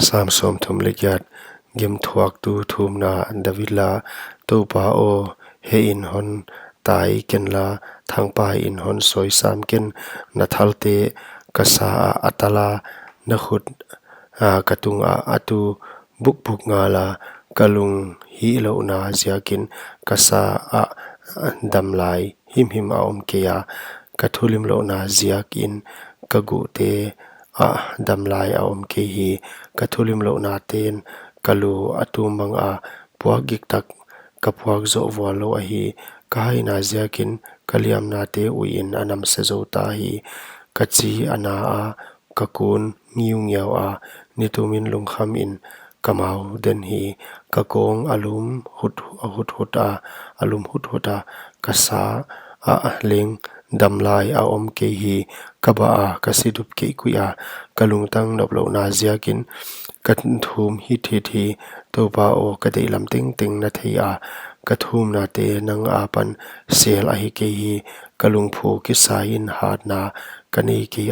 sam som thum lekyat gem thuak tu thum na davila topa o he in hon tai ken la thangpa in hon soi sam ken na thalte kasa atala na khut katung atu buk nga la kalung hi lo na ziakin kasa damlai him a om ke ya kathulim lo na ziakin kagu te damlai a om ke hi kathulim lo na ten kalu atu mang puak gik tak kapuak zo wa lo a hi kahai na ziakin kaliam na te uin anam se zo ta hi kachi ana kakun ngiung yaw nitumin lungkham in kamau den hi kakong alum hut kasa leng damlai a om ke hi kaba kasidup ke kuya kalung tang noplo na ziakin kan thum hi thi topa o kadei lam ting na thei kathum na te nang pan sel a hi ke hi kalung phu ki sa in hat na kani ki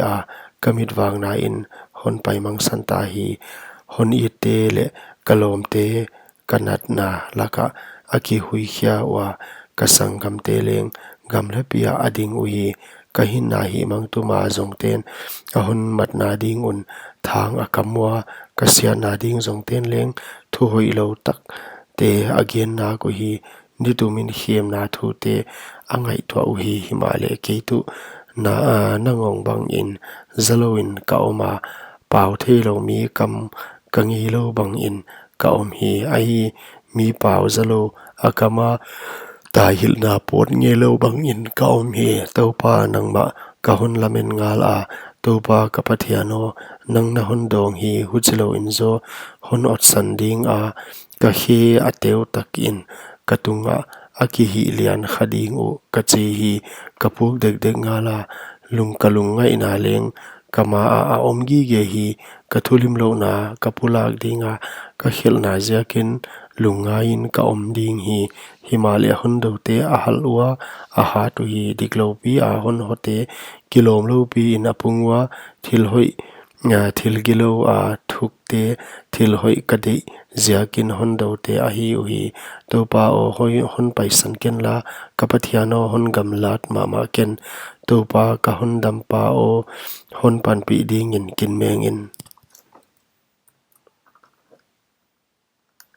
kamit wang na in hon pai mang santa hi hon i te le kalom te kanat na laka aki hui khia wa kasang gam te leng gam le pia ading ui kahin na hi mang tu ma zong ten ahon mat na ding un thang akamwa kasia na ding zong ten leng thu hoi lo tak te again na ko hi nitumin hiem na thu te angai thwa u hi himale ke tu na nangong bang in zaloin ka oma pau the lo mi kam kangi lo bang in ka om hi ai mi pau zalo akama ta hil na pot nge lo bang in ka om hi topa nang ma ka hun lamen ngal topa ka pathiano nang na hun dong hi huchilo in zo hun ot san ding ka hi ateu takin katunga aki hi lian khading u kachi hi kapuk dek ngala lung kalung ngai na leng kama omgi ge hi kathulim lo na kapulak dinga ka khil na ziakin lungain ka om ding hi himalaya hundo te ahalwa aha tu hi diklo pi hon hote kilom lo pi in apungwa thil hoi thil gilo thuk te thil hoi kadei ziakin hondo te ahi uhi topa o hoi hon paisan ken la kapathiano hon gamlat mama ken topa ka hon dampa o hon pan pi ding in kin meng in